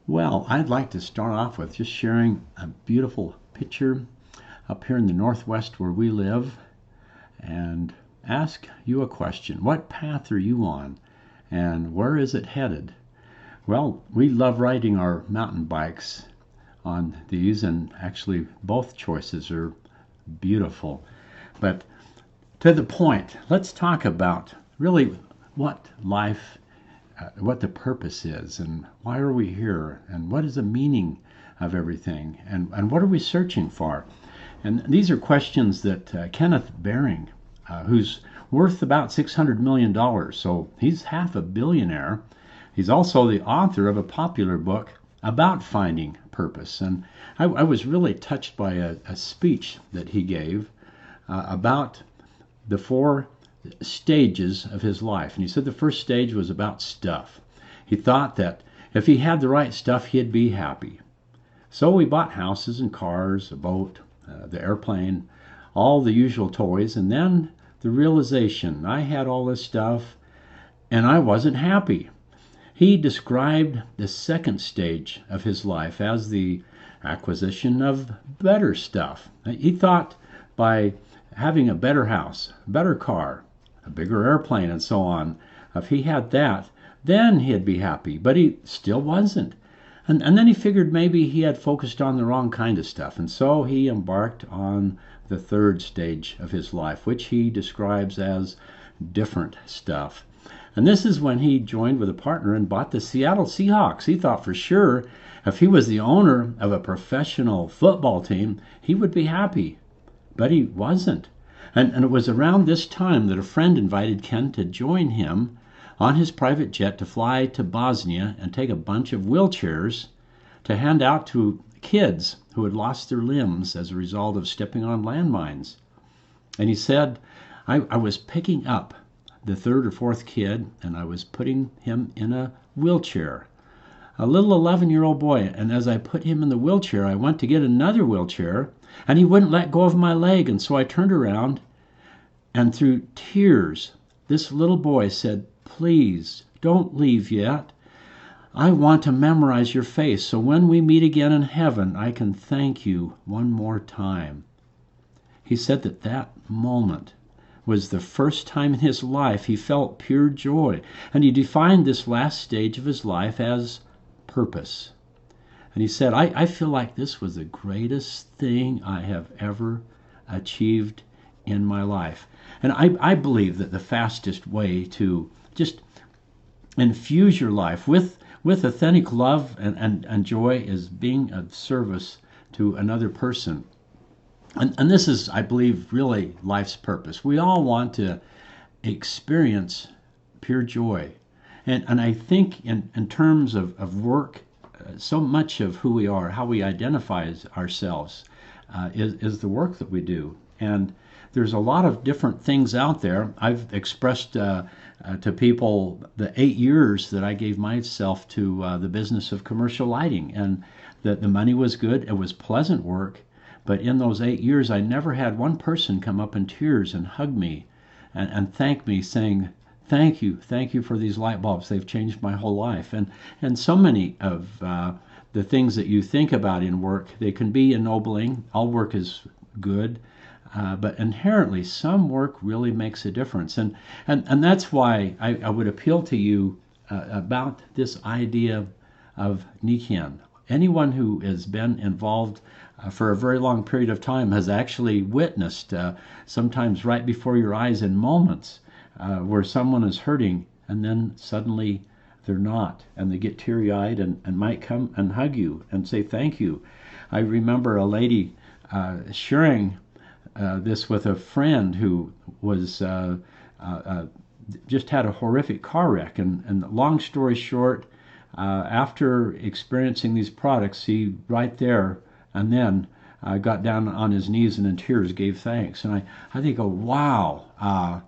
Well, I'd like to start off with just sharing a beautiful picture up here in the Northwest where we live and ask you a question. What path are you on and where is it headed? Well, we love riding our mountain bikes on these, and actually both choices are beautiful. But to the point, let's talk about really what life what the purpose is and why are we here and what is the meaning of everything and what are we searching for. And these are questions that Kenneth Baring, who's worth about $600 million, so he's half a billionaire. He's also the author of a popular book about finding purpose. And I was really touched by a speech that he gave about the four stages of his life. And he said the first stage was about stuff. He thought that if he had the right stuff, he'd be happy. So he bought houses and cars, a boat, the airplane, all the usual toys. And then the realization, I had all this stuff and I wasn't happy. He described the second stage of his life as the acquisition of better stuff. He thought by having a better house, a better car, a bigger airplane, and so on, if he had that, then he'd be happy. But he still wasn't. And then he figured maybe he had focused on the wrong kind of stuff. And so he embarked on the third stage of his life, which he describes as different stuff. And this is when he joined with a partner and bought the Seattle Seahawks. He thought for sure if he was the owner of a professional football team, he would be happy. But he wasn't. And it was around this time that a friend invited Ken to join him on his private jet to fly to Bosnia and take a bunch of wheelchairs to hand out to kids who had lost their limbs as a result of stepping on landmines. And he said, I was picking up the third or fourth kid and I was putting him in a wheelchair. A little 11-year-old boy, and as I put him in the wheelchair, I went to get another wheelchair, and he wouldn't let go of my leg, and so I turned around, and through tears, this little boy said, please, don't leave yet. I want to memorize your face, so when we meet again in heaven, I can thank you one more time. He said that moment was the first time in his life he felt pure joy, and he defined this last stage of his life as purpose. And he said, I feel like this was the greatest thing I have ever achieved in my life. And I believe that the fastest way to just infuse your life with authentic love and joy is being of service to another person. And this is, I believe, really life's purpose. We all want to experience pure joy. And I think in terms of work, so much of who we are, how we identify ourselves, is the work that we do. And there's a lot of different things out there. I've expressed to people the 8 years that I gave myself to the business of commercial lighting, and that the money was good. It was pleasant work. But in those 8 years, I never had one person come up in tears and hug me and thank me, saying, thank you for these light bulbs. They've changed my whole life. And so many of the things that you think about in work, they can be ennobling. All work is good. But inherently, some work really makes a difference. And that's why I would appeal to you about this idea of Nichiren. Anyone who has been involved for a very long period of time has actually witnessed, sometimes right before your eyes in moments, where someone is hurting and then suddenly they're not, and they get teary-eyed and might come and hug you and say thank you. I remember a lady sharing this with a friend who was just had a horrific car wreck, and long story short, after experiencing these products, he right there and then got down on his knees and in tears gave thanks. And I think, oh, wow,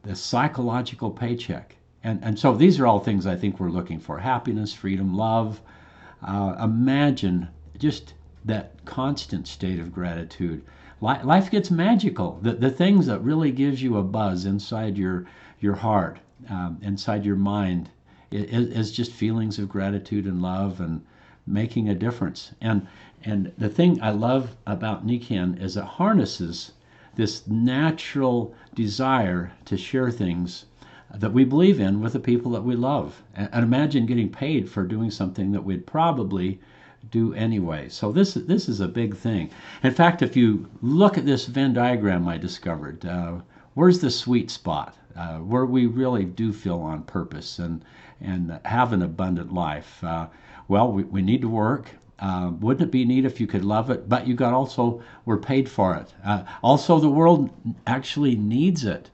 the psychological paycheck. And so these are all things I think we're looking for: happiness, freedom, love. Imagine just that constant state of gratitude. Life gets magical. The things that really gives you a buzz inside your heart, inside your mind, is just feelings of gratitude and love and making a difference. And the thing I love about Nikan is it harnesses this natural desire to share things that we believe in with the people that we love. And imagine getting paid for doing something that we'd probably do anyway. So this is a big thing. In fact, if you look at this Venn diagram I discovered, where's the sweet spot where we really do feel on purpose and have an abundant life? Well, we need to work. Wouldn't it be neat if you could love it, but you got also we're paid for it. Also, the world actually needs it,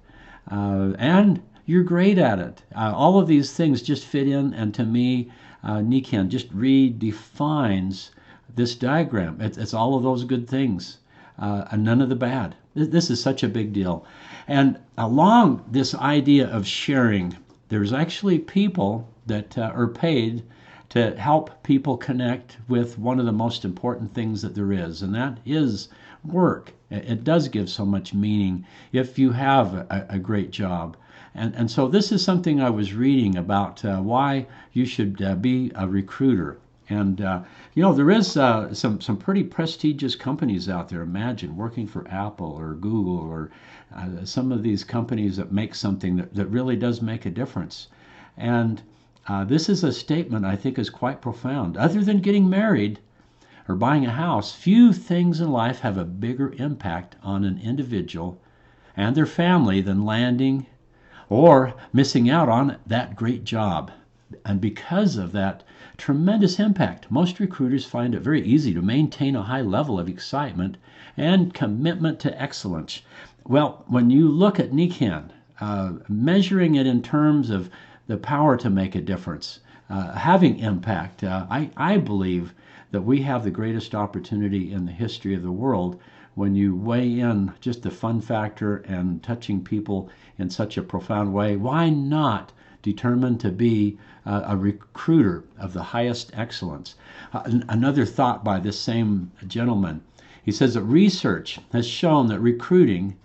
and you're great at it. All of these things just fit in, and to me, Nikan just redefines this diagram. It's all of those good things, and none of the bad. This is such a big deal. And along this idea of sharing, there's actually people that are paid to help people connect with one of the most important things that there is, and that is work. It does give so much meaning if you have a great job. And so this is something I was reading about why you should be a recruiter. And there is some pretty prestigious companies out there. Imagine working for Apple or Google or some of these companies that make something that really does make a difference. And this is a statement I think is quite profound. Other than getting married or buying a house, few things in life have a bigger impact on an individual and their family than landing or missing out on that great job. And because of that tremendous impact, most recruiters find it very easy to maintain a high level of excitement and commitment to excellence. Well, when you look at Nikan, measuring it in terms of the power to make a difference, having impact, I believe that we have the greatest opportunity in the history of the world when you weigh in just the fun factor and touching people in such a profound way. Why not determined to be a recruiter of the highest excellence? Another thought by this same gentleman, he says that research has shown that recruiting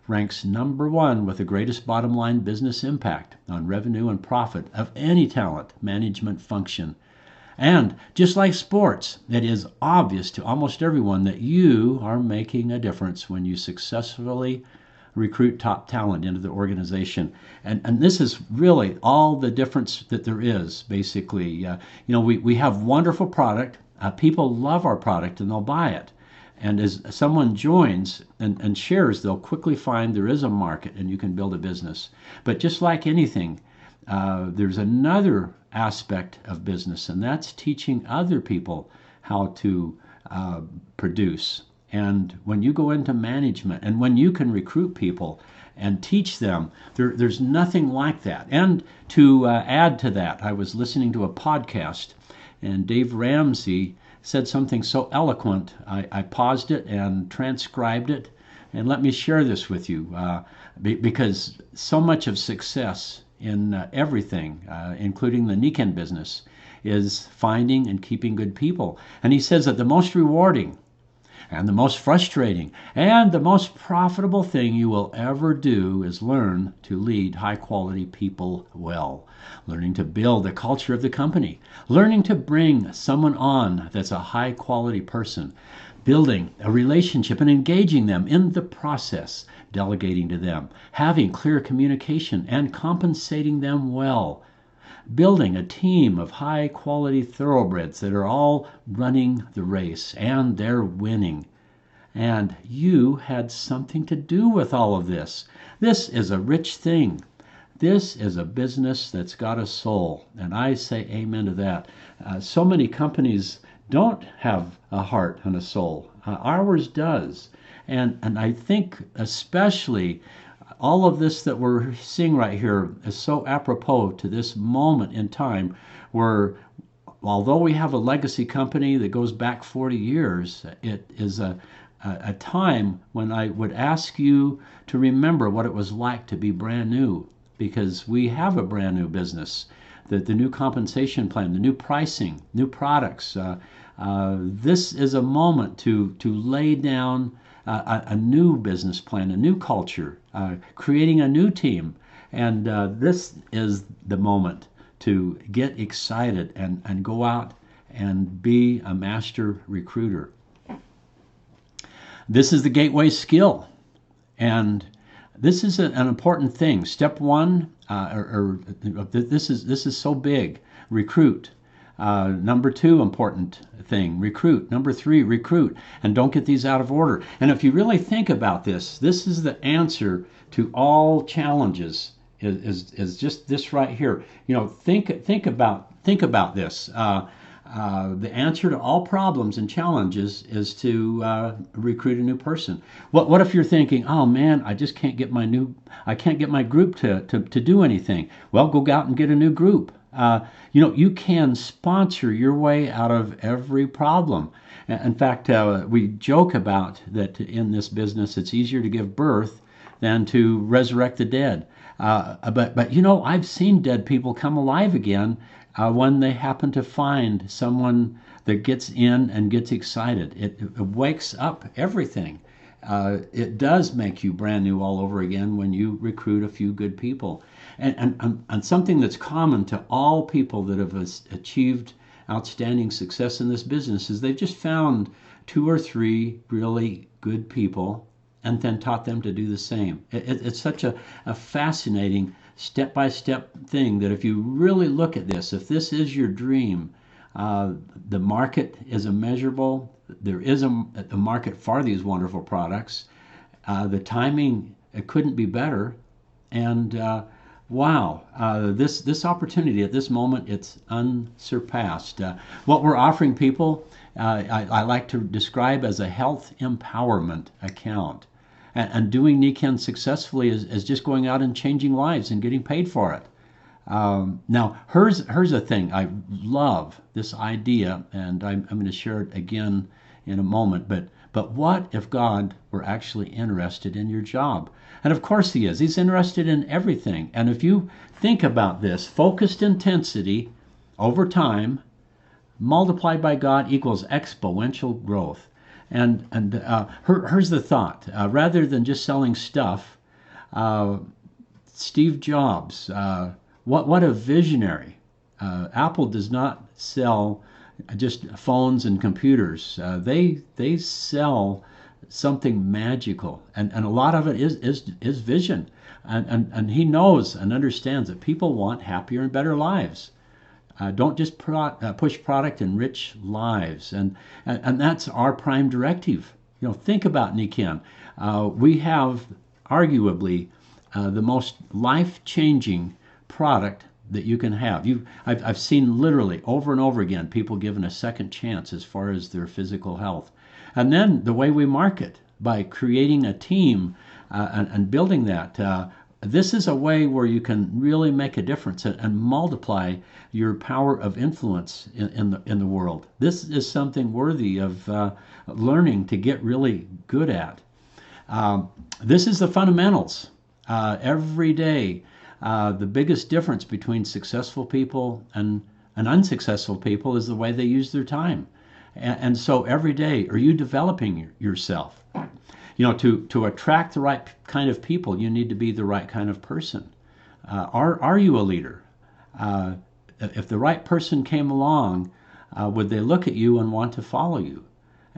ranks number one with the greatest bottom line business impact on revenue and profit of any talent management function. And just like sports, it is obvious to almost everyone that you are making a difference when you successfully recruit top talent into the organization. And this is really all the difference that there is, basically. We have wonderful product. People love our product and they'll buy it. And as someone joins and shares, they'll quickly find there is a market and you can build a business. But just like anything, there's another aspect of business, and that's teaching other people how to produce. And when you go into management and when you can recruit people and teach them, there's nothing like that. And to add to that, I was listening to a podcast, and Dave Ramsey said something so eloquent, I paused it and transcribed it. And let me share this with you, because so much of success in everything, including the Nikan business, is finding and keeping good people. And he says that the most rewarding and the most frustrating and the most profitable thing you will ever do is learn to lead high-quality people well, learning to build the culture of the company, learning to bring someone on that's a high-quality person, building a relationship and engaging them in the process, delegating to them, having clear communication and compensating them well, building a team of high-quality thoroughbreds that are all running the race and they're winning. And you had something to do with all of this. This is a rich thing. This is a business that's got a soul, and I say amen to that. So many companies don't have a heart and a soul. Ours does. And I think especially all of this that we're seeing right here is so apropos to this moment in time where, although we have a legacy company that goes back 40 years, it is a time when I would ask you to remember what it was like to be brand new, because we have a brand new business. The new compensation plan, the new pricing, new products. This is a moment to lay down a new business plan, a new culture, creating a new team. And this is the moment to get excited and go out and be a master recruiter. This is the gateway skill. And this is an important thing. Step one, this is so big. Recruit. Number two important thing, recruit. Number three, recruit. And don't get these out of order. And if you really think about this, this is the answer to all challenges. Is just this right here. Think about this. The answer to all problems and challenges is to recruit a new person. What if you're thinking, oh man, I just can't get I can't get my group to do anything? Well, go out and get a new group. You can sponsor your way out of every problem. In fact, we joke about that in this business, it's easier to give birth than to resurrect the dead. But I've seen dead people come alive again when they happen to find someone that gets in and gets excited. It wakes up everything. It does make you brand new all over again when you recruit a few good people. And something that's common to all people that have achieved outstanding success in this business is they've just found 2 or 3 really good people and then taught them to do the same. It's such a fascinating step-by-step thing that if you really look at this, if this is your dream, the market is immeasurable. There is a market for these wonderful products. The timing, it couldn't be better. And wow, this opportunity at this moment, it's unsurpassed. What we're offering people, I like to describe as a health empowerment account. And doing Nikken successfully is just going out and changing lives and getting paid for it. Now, here's a thing. I love this idea, and I'm going to share it again in a moment. But what if God were actually interested in your job? And of course he is. He's interested in everything. And if you think about this, focused intensity over time multiplied by God equals exponential growth. And here's the thought. Rather than just selling stuff, Steve Jobs, what a visionary. Apple does not sell just phones and computers. They sell something magical, and a lot of it is vision. And he knows and understands that people want happier and better lives. Don't just push product, enrich lives. And that's our prime directive. Think about Nikken. We have arguably the most life-changing product that you can have. I've seen literally over and over again people given a second chance as far as their physical health. And then the way we market by creating a team and building that. This is a way where you can really make a difference and multiply your power of influence in the world. This is something worthy of learning to get really good at. This is the fundamentals. Every day, the biggest difference between successful people and unsuccessful people is the way they use their time. And so every day, are you developing yourself? To attract the right kind of people, you need to be the right kind of person. Are you a leader? If the right person came along, would they look at you and want to follow you?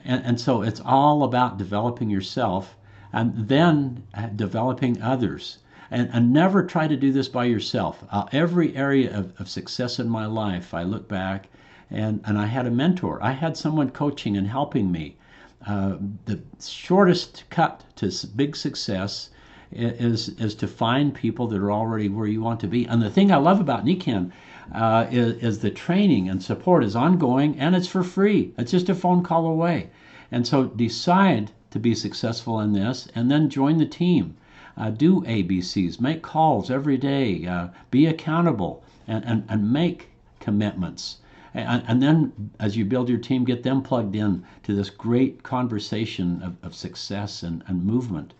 And so it's all about developing yourself and then developing others. And never try to do this by yourself. Every area of success in my life, I look back and I had a mentor. I had someone coaching and helping me. The shortest cut to big success is to find people that are already where you want to be. And the thing I love about Nikken is the training and support is ongoing and it's for free. It's just a phone call away. And so decide to be successful in this and then join the team. Do ABCs, make calls every day, be accountable and make commitments. And then as you build your team, get them plugged in to this great conversation of success and movement.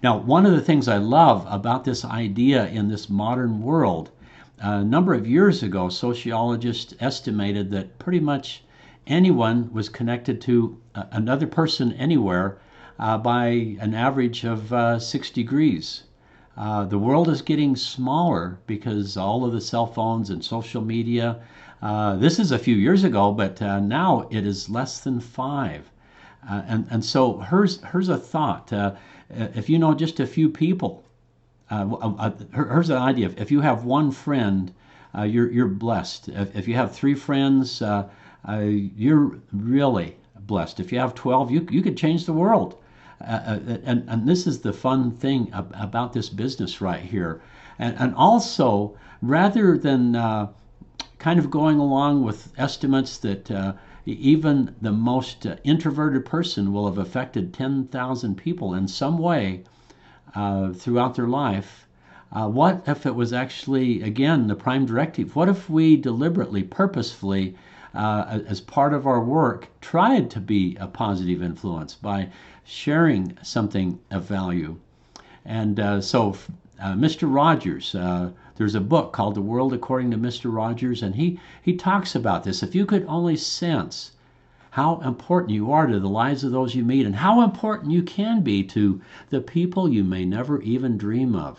Now, one of the things I love about this idea in this modern world, a number of years ago, sociologists estimated that pretty much anyone was connected to another person anywhere by an average of 6 degrees. The world is getting smaller because all of the cell phones and social media. This is a few years ago, but now it is less than 5. And so here's a thought. If you know just a few people, here's an idea. If you have one friend, you're blessed. If you have 3 friends, you're really blessed. If you have 12, you could change the world. And this is the fun thing about this business right here. And also, rather than kind of going along with estimates that even the most introverted person will have affected 10,000 people in some way throughout their life, what if it was actually, again, the prime directive? What if we deliberately, purposefully, as part of our work, tried to be a positive influence by sharing something of value? And so Mr. Rogers, there's a book called The World According to Mr. Rogers, and he talks about this. If you could only sense how important you are to the lives of those you meet, and how important you can be to the people you may never even dream of.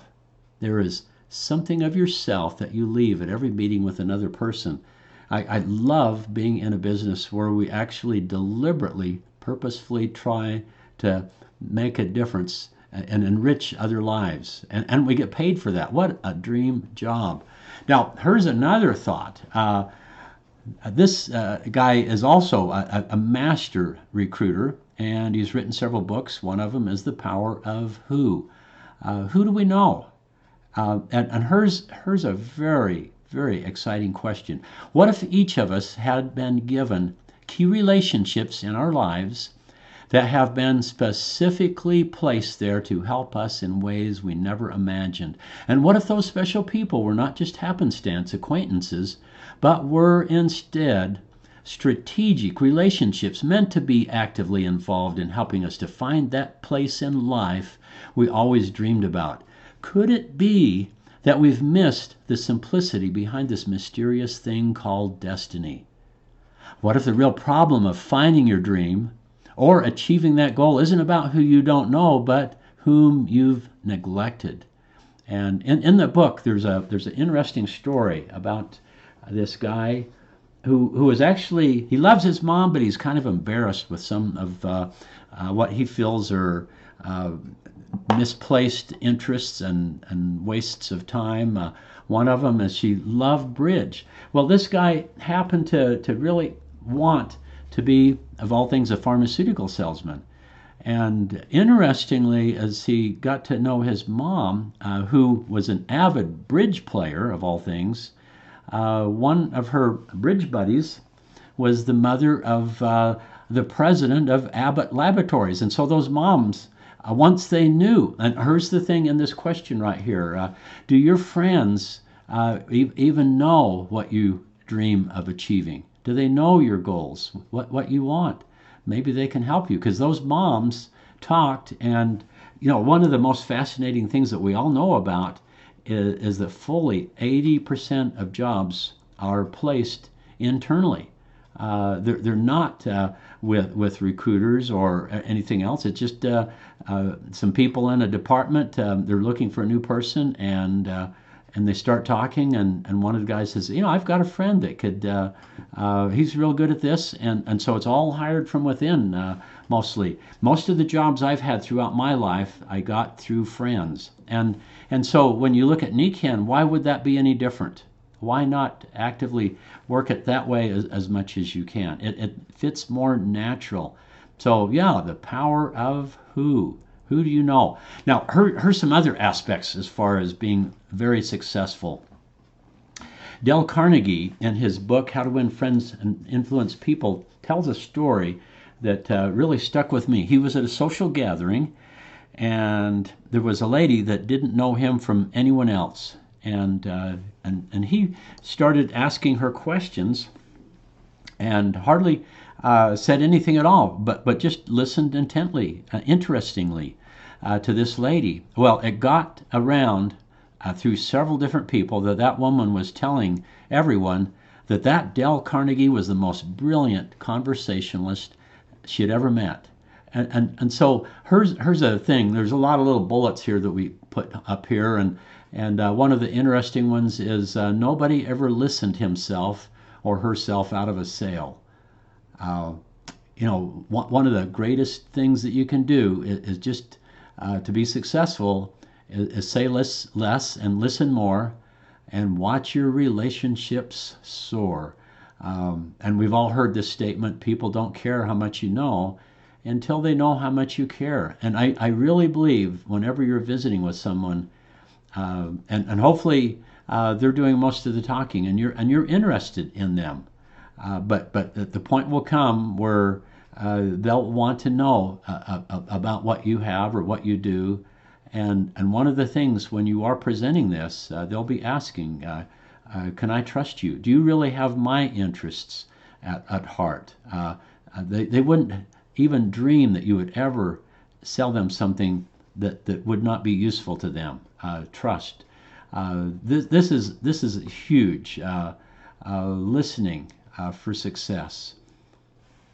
There is something of yourself that you leave at every meeting with another person. I love being in a business where we actually deliberately, purposefully try to make a difference and enrich other lives. And we get paid for that. What a dream job. Now, here's another thought. This guy is also a master recruiter, and he's written several books. One of them is The Power of Who. Who do we know? And here's a very, very exciting question. What if each of us had been given key relationships in our lives that have been specifically placed there to help us in ways we never imagined? And what if those special people were not just happenstance acquaintances, but were instead strategic relationships meant to be actively involved in helping us to find that place in life we always dreamed about? Could it be that we've missed the simplicity behind this mysterious thing called destiny? What if the real problem of finding your dream or achieving that goal isn't about who you don't know, but whom you've neglected? And in the book, there's an interesting story about this guy who is actually, he loves his mom, but he's kind of embarrassed with some of what he feels are misplaced interests and wastes of time. One of them is she loved bridge. Well, this guy happened to really want to be, of all things, a pharmaceutical salesman. And interestingly, as he got to know his mom, who was an avid bridge player, of all things, one of her bridge buddies was the mother of the president of Abbott Laboratories. And so those moms, once they knew, and here's the thing in this question right here, do your friends even know what you dream of achieving? Do they know your goals, what you want? Maybe they can help you, because those moms talked. And one of the most fascinating things that we all know about is that fully 80% of jobs are placed internally. They're not with recruiters or anything else. It's just some people in a department. They're looking for a new person, and they start talking, and one of the guys says, I've got a friend that could, he's real good at this. And so it's all hired from within, mostly. Most of the jobs I've had throughout my life, I got through friends. And so when you look at NECANN, why would that be any different? Why not actively work it that way as much as you can? It fits more natural. So yeah, the power of who. Who do you know? Now, here's some other aspects as far as being very successful. Dale Carnegie, in his book, How to Win Friends and Influence People, tells a story that really stuck with me. He was at a social gathering, and there was a lady that didn't know him from anyone else. And he started asking her questions and hardly said anything at all, but just listened intently, interestingly, to this lady. Well, it got around through several different people that woman was telling everyone that Dale Carnegie was the most brilliant conversationalist she had ever met. And so here's a thing. There's a lot of little bullets here that we put up here, and one of the interesting ones is nobody ever listened himself or herself out of a sale. Uh, one of the greatest things that you can do is just to be successful is say less and listen more, and watch your relationships soar. And we've all heard this statement: people don't care how much you know until they know how much you care. And I really believe whenever you're visiting with someone, and hopefully they're doing most of the talking, and you're interested in them. But the point will come where they'll want to know about what you have or what you do. And one of the things when you are presenting this, they'll be asking, can I trust you? Do you really have my interests at heart? They wouldn't even dream that you would ever sell them something that would not be useful to them. Trust. This is huge. Listening for success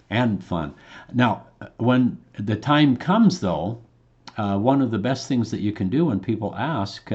and fun. Now, when the time comes, though, one of the best things that you can do when people ask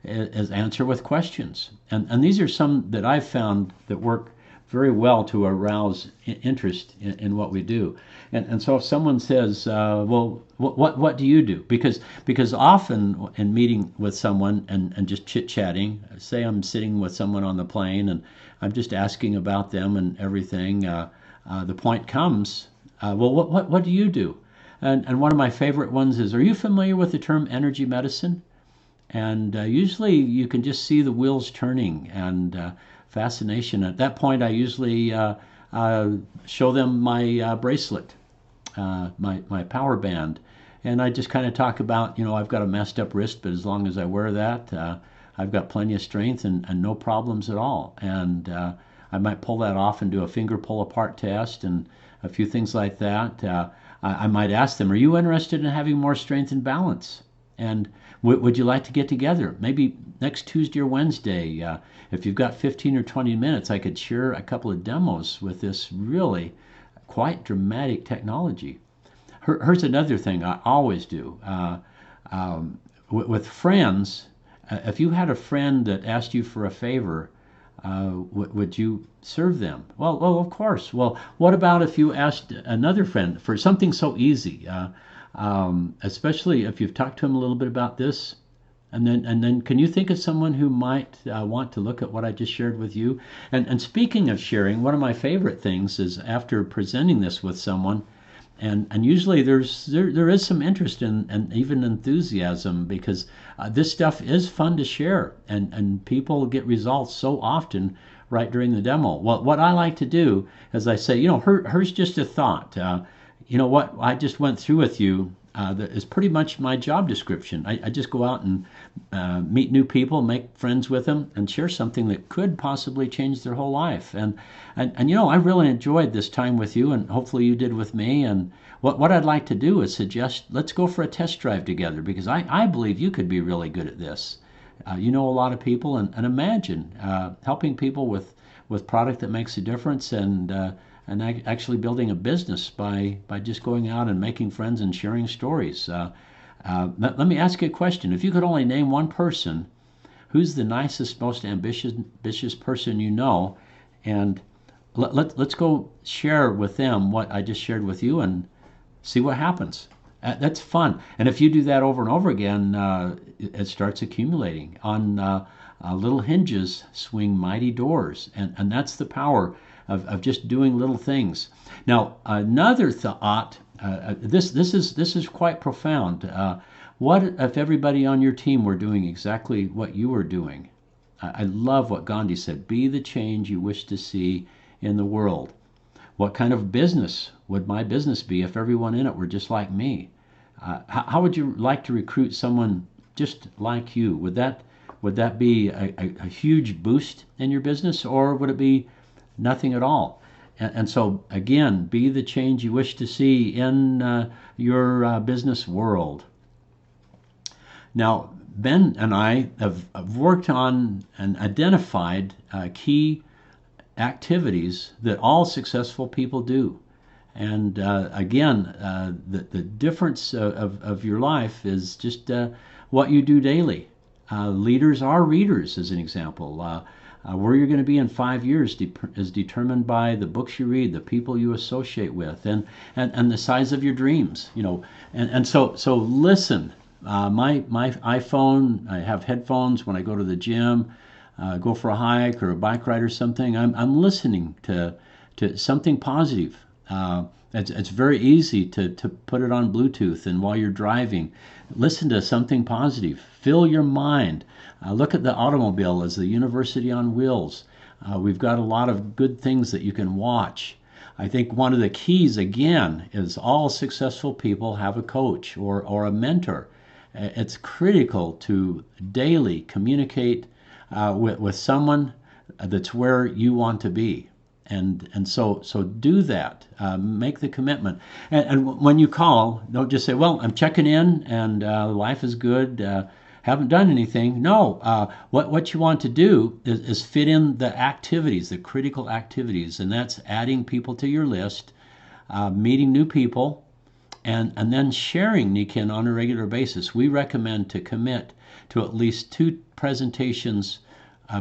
is answer with questions. And these are some that I've found that work very well to arouse interest in what we do. And so if someone says, well, what do you do? Because often in meeting with someone and just chit-chatting, say I'm sitting with someone on the plane and I'm just asking about them and everything, the point comes, well, what do you do? And one of my favorite ones is, are you familiar with the term energy medicine? And usually you can just see the wheels turning and fascination. At that point, I usually show them my bracelet, my power band. And I just kind of talk about, I've got a messed up wrist, but as long as I wear that, I've got plenty of strength and no problems at all. And I might pull that off and do a finger pull apart test and a few things like that. I might ask them, are you interested in having more strength and balance? And would you like to get together? Maybe next Tuesday or Wednesday, if you've got 15 or 20 minutes, I could share a couple of demos with this really quite dramatic technology. Here's another thing I always do. With friends, if you had a friend that asked you for a favor, would you serve them? Well, of course. Well, what about if you asked another friend for something so easy? Especially if you've talked to him a little bit about this, and then can you think of someone who might want to look at what I just shared with you? And speaking of sharing, one of my favorite things is after presenting this with someone, and usually there is some interest and even enthusiasm, because this stuff is fun to share, and people get results so often right during the demo. Well, what I like to do is I say, here's just a thought. What I just went through with you that is pretty much my job description. I just go out and meet new people, make friends with them, and share something that could possibly change their whole life. And I really enjoyed this time with you, and hopefully you did with me. And what I'd like to do is suggest, let's go for a test drive together, because I believe you could be really good at this. You know a lot of people, and imagine helping people with product that makes a difference, and actually building a business by just going out and making friends and sharing stories. Let me ask you a question. If you could only name one person, who's the nicest, most ambitious person you know, and let's go share with them what I just shared with you and see what happens. That's fun. And if you do that over and over again, it starts accumulating. On little hinges swing mighty doors, and that's the power of just doing little things. Now, another thought. This is quite profound. What if everybody on your team were doing exactly what you were doing? I love what Gandhi said: "Be the change you wish to see in the world." What kind of business would my business be if everyone in it were just like me? How would you like to recruit someone just like you? Would that be a huge boost in your business, or would it be nothing at all? And so again, be the change you wish to see in your business world. Now, Ben and I have worked on and identified key activities that all successful people do. And again, the difference of your life is just what you do daily. Leaders are readers, as an example. Where you're going to be in 5 years is determined by the books you read, the people you associate with, and the size of your dreams. And so listen. My iPhone, I have headphones when I go to the gym, go for a hike or a bike ride or something. I'm listening to something positive. It's very easy to put it on Bluetooth, and while you're driving, listen to something positive. Fill your mind. Look at the automobile as the university on wheels. We've got a lot of good things that you can watch. I think one of the keys, again, is all successful people have a coach or a mentor. It's critical to daily communicate with someone that's where you want to be. And so do that. Make the commitment. And when you call, don't just say, well, I'm checking in and life is good. Haven't done anything. No. What you want to do is fit in the activities, the critical activities, and that's adding people to your list, meeting new people, and then sharing Nikken on a regular basis. We recommend to commit to at least 2 presentations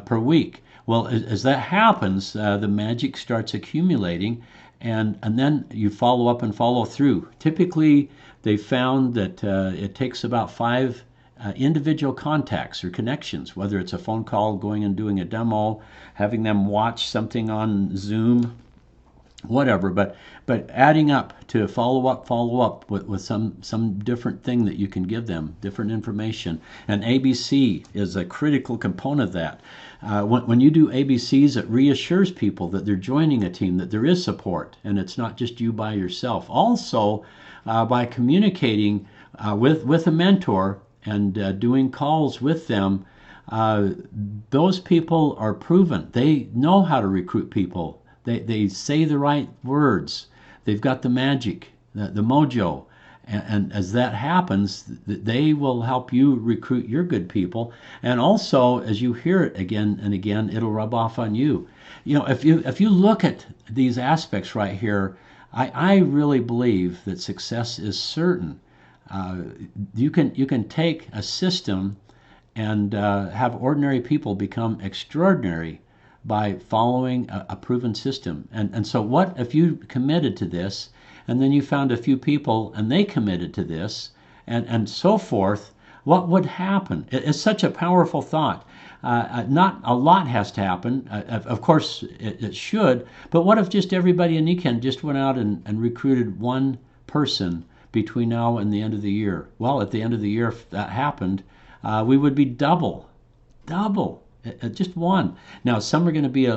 per week. Well, as that happens, the magic starts accumulating, and then you follow up and follow through. Typically, they found that it takes about 5 individual contacts or connections, whether it's a phone call, going and doing a demo, having them watch something on Zoom, whatever, but adding up to follow up with some different thing that you can give them, different information. And ABC is a critical component of that. When you do ABCs, it reassures people that they're joining a team, that there is support, and it's not just you by yourself. Also, by communicating with a mentor and doing calls with them, those people are proven. They know how to recruit people. They say the right words. They've got the magic, the mojo. And as that happens, they will help you recruit your good people. And also, as you hear it again and again, it'll rub off on you. If you look at these aspects right here, I really believe that success is certain. You can take a system and have ordinary people become extraordinary by following a proven system. And so what if you committed to this, and then you found a few people and they committed to this, and so forth? What would happen? It's such a powerful thought. Not a lot has to happen. Of course, it should. But what if just everybody in Nikken just went out and recruited one person between now and the end of the year? Well, at the end of the year, if that happened, we would be double. Just one. Now, some are going to be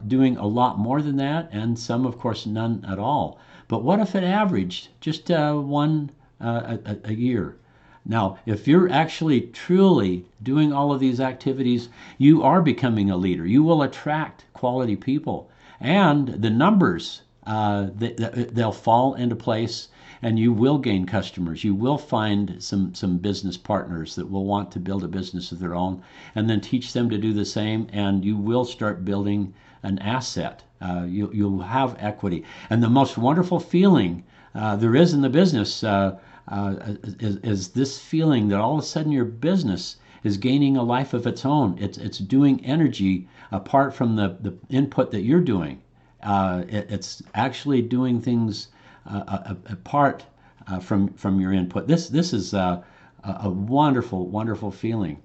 doing a lot more than that, and some, of course, none at all. But what if it averaged just one a year? Now, if you're actually truly doing all of these activities, you are becoming a leader. You will attract quality people, and the numbers they'll fall into place, and you will gain customers. You will find some business partners that will want to build a business of their own, and then teach them to do the same, and you will start building an asset. You'll have equity. And the most wonderful feeling there is in the business is this feeling that all of a sudden your business is gaining a life of its own. It's doing energy apart from the input that you're doing. It's actually doing things apart from your input. This is a wonderful feeling.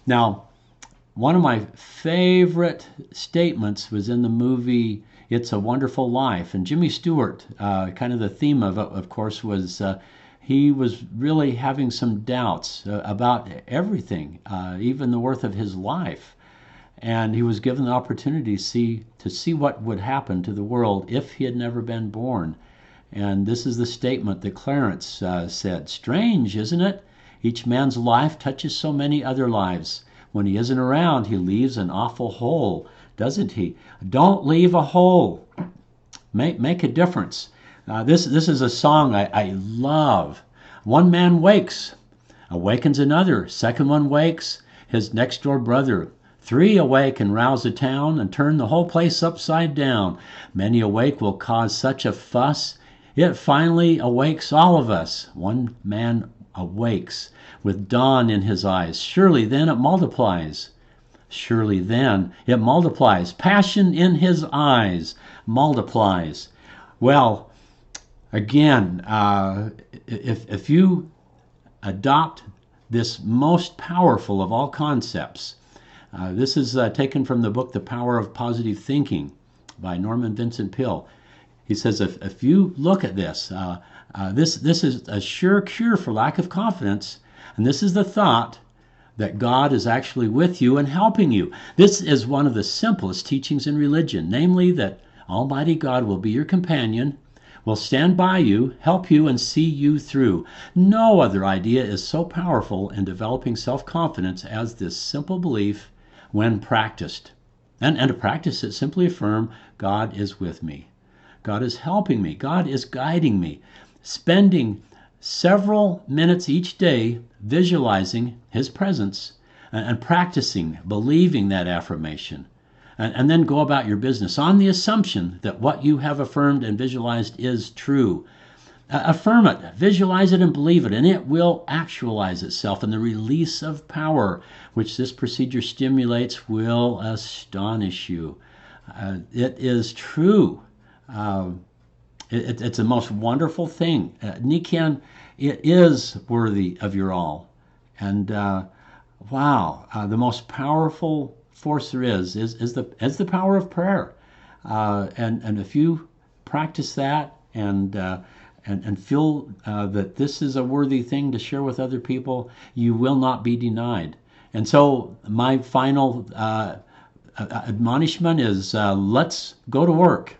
Now, one of my favorite statements was in the movie It's a Wonderful Life, and Jimmy Stewart, kind of the theme of course, was he was really having some doubts about everything, even the worth of his life. And he was given the opportunity to see what would happen to the world if he had never been born. And this is the statement that Clarence said: "Strange, isn't it? Each man's life touches so many other lives. When he isn't around, he leaves an awful hole, doesn't he? Don't leave a hole. Make a difference." This is a song I love. One man wakes, awakens another. Second one wakes, his next door brother. 3 awake and rouse the town and turn the whole place upside down. Many awake will cause such a fuss. It finally awakes all of us. One man awakes with dawn in his eyes. Surely then it multiplies. Surely then it multiplies. Passion in his eyes multiplies. Well, again, if you adopt this most powerful of all concepts, this is taken from the book The Power of Positive Thinking by Norman Vincent Peale. He says if you look at this, this is a sure cure for lack of confidence, and this is the thought that God is actually with you and helping you. This is one of the simplest teachings in religion, namely that Almighty God will be your companion, will stand by you, help you, and see you through. No other idea is so powerful in developing self-confidence as this simple belief when practiced. And to practice it, simply affirm, God is with me. God is helping me. God is guiding me. Spending several minutes each day visualizing His presence and practicing believing that affirmation. And then go about your business on the assumption that what you have affirmed and visualized is true. Affirm it, visualize it, and believe it, and it will actualize itself. And the release of power, which this procedure stimulates, will astonish you. It is true. It's a most wonderful thing. Nichiren, it is worthy of your all. And wow, the most powerful force there is the power of prayer. And if you practice that and feel that this is a worthy thing to share with other people, you will not be denied. And so my final admonishment is let's go to work.